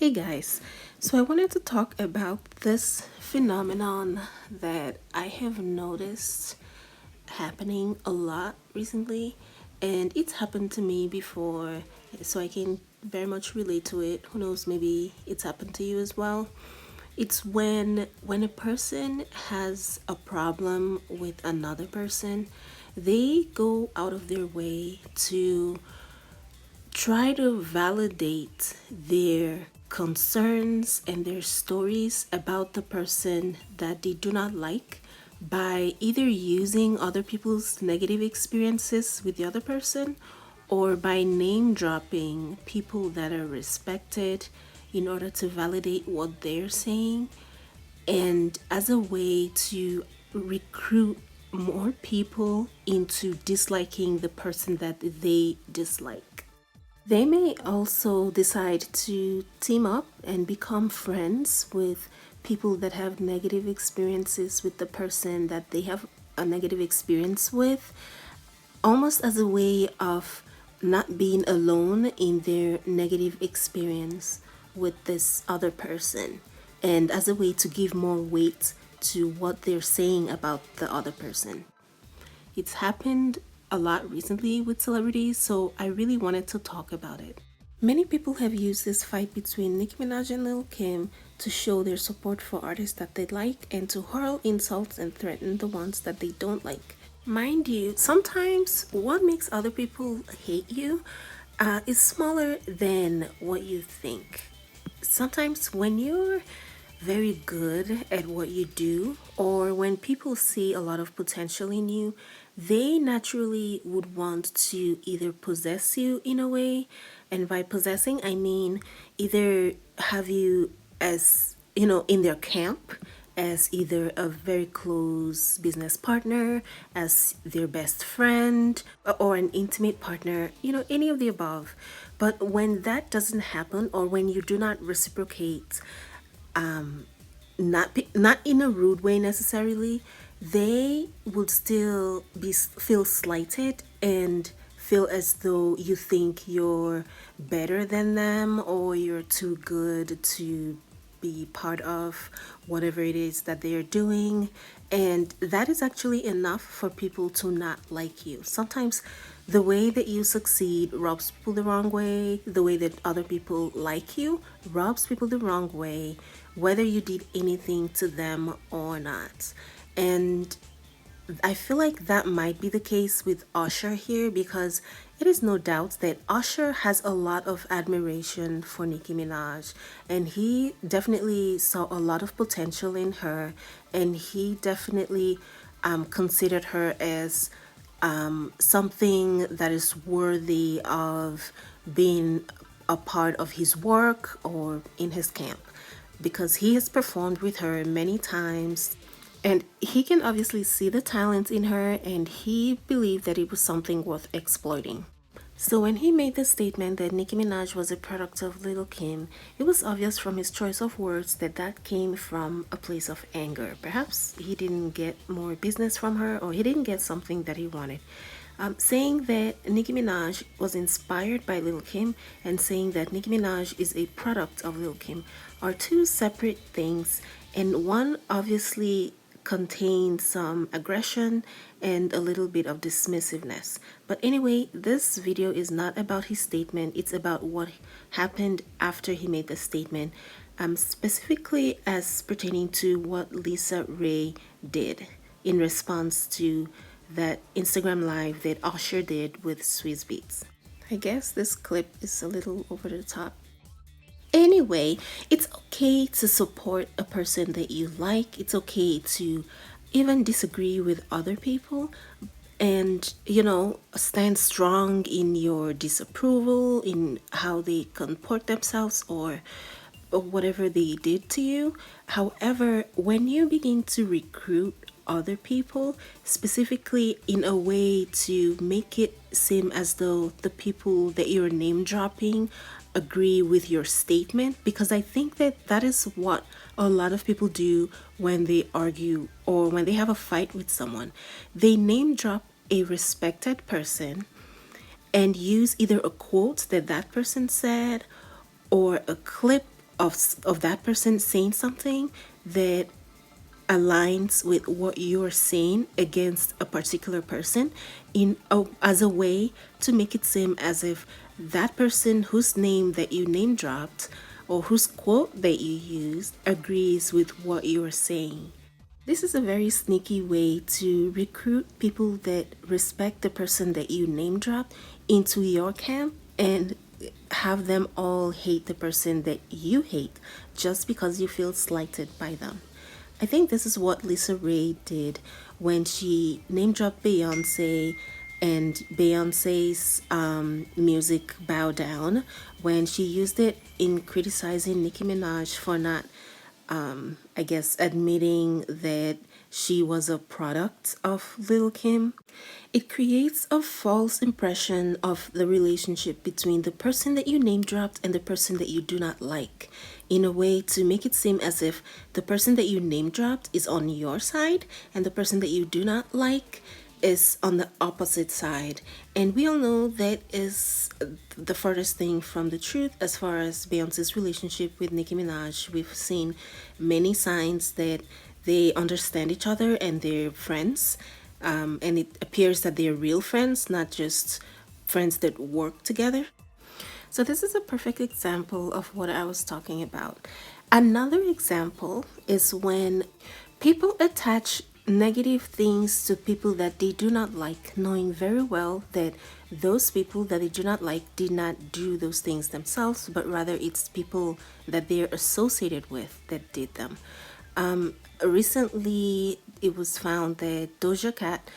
Hey guys, so I wanted to talk about this phenomenon that I have noticed happening a lot recently, and it's happened to me before, so I can very much relate to it. Who knows, maybe it's happened to you as well. It's when a person has a problem with another person, they go out of their way to try to validate their concerns and their stories about the person that they do not like by either using other people's negative experiences with the other person or by name dropping people that are respected in order to validate what they're saying and as a way to recruit more people into disliking the person that they dislike. They may also decide to team up and become friends with people that have negative experiences with the person that they have a negative experience with, almost as a way of not being alone in their negative experience with this other person, and as a way to give more weight to what they're saying about the other person. It's happened a lot recently with celebrities, so I really wanted to talk about it. Many people have used this fight between Nicki Minaj and Lil Kim to show their support for artists that they like and to hurl insults and threaten the ones that they don't like. Mind you, sometimes what makes other people hate you is smaller than what you think. Sometimes when you're very good at what you do, or when people see a lot of potential in you, they naturally would want to either possess you in a way, and by possessing, I mean either have you as, in their camp as either a very close business partner, as their best friend, or an intimate partner, any of the above. But when that doesn't happen, or when you do not reciprocate, not in a rude way necessarily, they would still feel slighted and feel as though you think you're better than them or you're too good to be part of whatever it is that they are doing. And that is actually enough for people to not like you. Sometimes the way that you succeed rubs people the wrong way. The way that other people like you rubs people the wrong way, whether you did anything to them or not. And I feel like that might be the case with Usher here because it is no doubt that Usher has a lot of admiration for Nicki Minaj, and he definitely saw a lot of potential in her, and he definitely considered her as something that is worthy of being a part of his work or in his camp because he has performed with her many times and he can obviously see the talent in her and he believed that it was something worth exploiting. So when he made the statement that Nicki Minaj was a product of Lil Kim, it was obvious from his choice of words that that came from a place of anger. Perhaps he didn't get more business from her or he didn't get something that he wanted. Saying that Nicki Minaj was inspired by Lil Kim and saying that Nicki Minaj is a product of Lil Kim are two separate things, and one obviously contains some aggression and a little bit of dismissiveness. But anyway, this video is not about his statement, it's about what happened after he made the statement, specifically as pertaining to what Lisa Raye did in response to that Instagram live that Usher did with Swizz Beatz. I guess this clip is a little over the top. Anyway, it's okay to support a person that you like. It's okay to even disagree with other people and, stand strong in your disapproval, in how they comport themselves or whatever they did to you. However, when you begin to recruit other people, specifically in a way to make it seem as though the people that you're name dropping agree with your statement, because I think that that is what a lot of people do when they argue or when they have a fight with someone. They name drop a respected person and use either a quote that that person said or a clip of that person saying something that aligns with what you're saying against a particular person as a way to make it seem as if that person whose name that you name dropped or whose quote that you used agrees with what you're saying. This is a very sneaky way to recruit people that respect the person that you name drop into your camp and have them all hate the person that you hate just because you feel slighted by them. I think this is what Lisa Raye did when she name dropped Beyonce and Beyonce's music Bow Down, when she used it in criticizing Nicki Minaj for not I guess, admitting that she was a product of Lil Kim. It creates a false impression of the relationship between the person that you name dropped and the person that you do not like, in a way to make it seem as if the person that you name dropped is on your side and the person that you do not like is on the opposite side. And we all know that is the furthest thing from the truth as far as Beyonce's relationship with Nicki Minaj. We've seen many signs that they understand each other and they're friends. And it appears that they're real friends, not just friends that work together. So, this is a perfect example of what I was talking about. Another example is when people attach negative things to people that they do not like, knowing very well that those people that they do not like did not do those things themselves, but rather it's people that they're associated with that did them. Recently, it was found that Doja Cat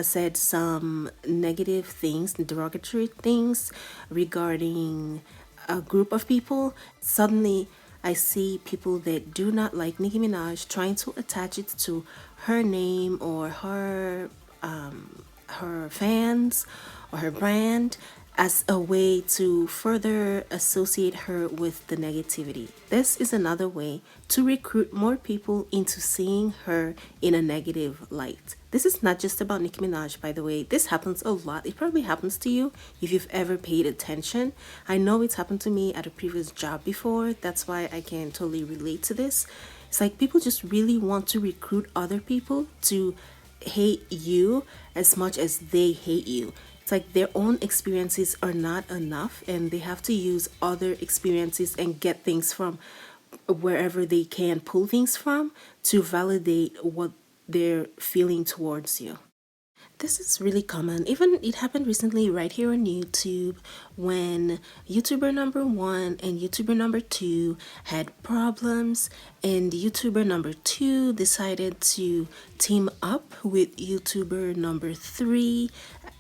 said some negative things, derogatory things regarding a group of people. Suddenly, I see people that do not like Nicki Minaj trying to attach it to her name or her fans or her brand as a way to further associate her with the negativity. This is another way to recruit more people into seeing her in a negative light. This is not just about Nicki Minaj, by the way. This happens a lot. It probably happens to you if you've ever paid attention. I know it's happened to me at a previous job before. That's why I can totally relate to this. It's like people just really want to recruit other people to hate you as much as they hate you. It's like their own experiences are not enough and they have to use other experiences and get things from wherever they can pull things from to validate what they're feeling towards you. This is really common. Even it happened recently right here on YouTube when YouTuber number one and YouTuber number two had problems, and YouTuber number two decided to team up with YouTuber number three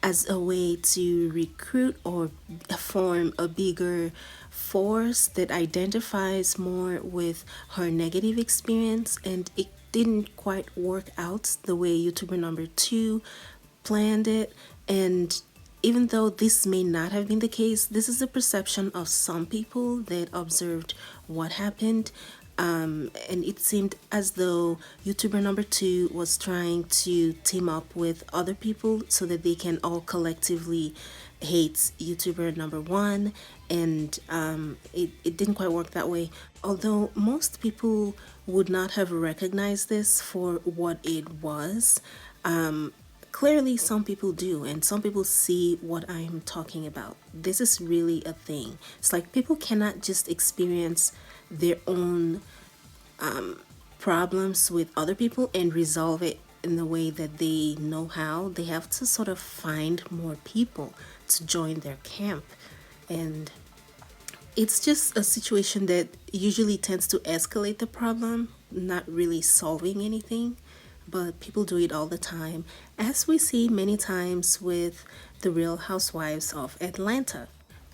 as a way to recruit or form a bigger force that identifies more with her negative experience, and it didn't quite work out the way YouTuber number two planned it. And even though this may not have been the case, this is the perception of some people that observed what happened. And it seemed as though YouTuber number two was trying to team up with other people so that they can all collectively hate YouTuber number one. And it didn't quite work that way. Although most people would not have recognized this for what it was. Clearly, some people do, and some people see what I'm talking about. This is really a thing. It's like people cannot just experience their own problems with other people and resolve it in the way that they know how. They have to sort of find more people to join their camp. And it's just a situation that usually tends to escalate the problem, not really solving anything. But people do it all the time, as we see many times with the Real Housewives of Atlanta.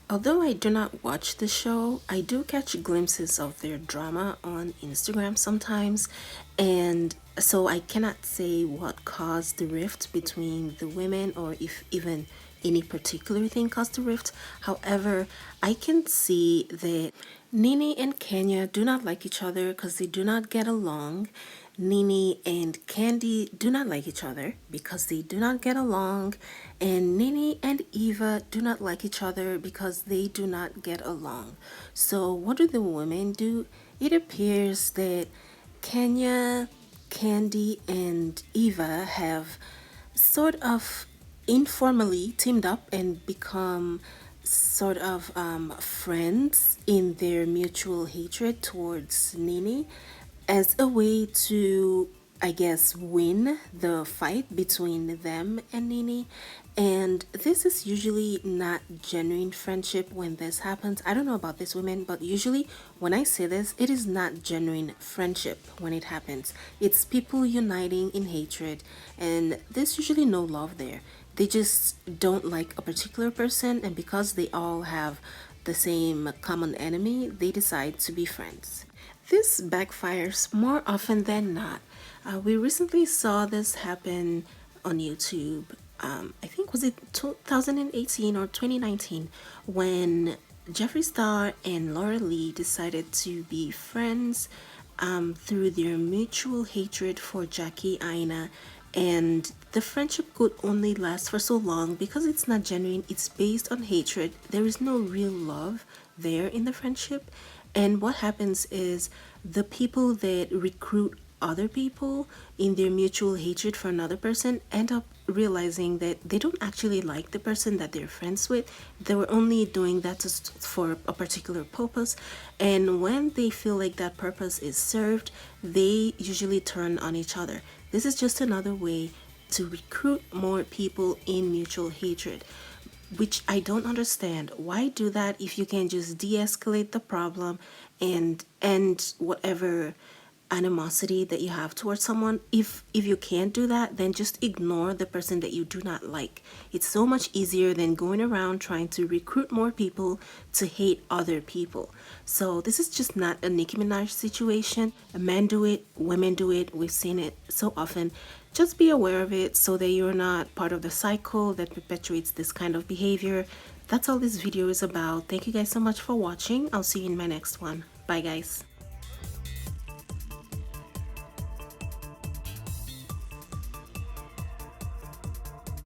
Although I do not watch the show, I do catch glimpses of their drama on Instagram sometimes, and so I cannot say what caused the rift between the women or if even any particular thing caused the rift. However, I can see that Nene and Kenya do not like each other because they do not get along. Nene and Candy do not like each other because they do not get along, and Nene and Eva do not like each other because they do not get along. So, what do the women do? It appears that Kenya, Candy, and Eva have sort of informally teamed up and become sort of friends in their mutual hatred towards Nene as a way to, I guess, win the fight between them and Nene. And this is usually not genuine friendship when this happens. I don't know about this women, but usually when I say this, it is not genuine friendship when it happens. It's people uniting in hatred, and there's usually no love there. They just don't like a particular person, and because they all have the same common enemy, they decide to be friends. This backfires more often than not. We recently saw this happen on YouTube. I think was it 2018 or 2019 when Jeffree Star and Laura Lee decided to be friends through their mutual hatred for Jackie Aina, and the friendship could only last for so long because it's not genuine, it's based on hatred. There is no real love there in the friendship. And what happens is the people that recruit other people in their mutual hatred for another person end up realizing that they don't actually like the person that they're friends with. They were only doing that for a particular purpose. And when they feel like that purpose is served, they usually turn on each other. This is just another way to recruit more people in mutual hatred, which I don't understand. Why do that if you can just de-escalate the problem and end whatever animosity that you have towards someone? If you can't do that, then just ignore the person that you do not like. It's so much easier than going around trying to recruit more people to hate other people. So this is just not a Nicki Minaj situation. Men do it, women do it. We've seen it so often. Just be aware of it so that you're not part of the cycle that perpetuates this kind of behavior. That's all this video is about. Thank you guys so much for watching. I'll see you in my next one. Bye guys.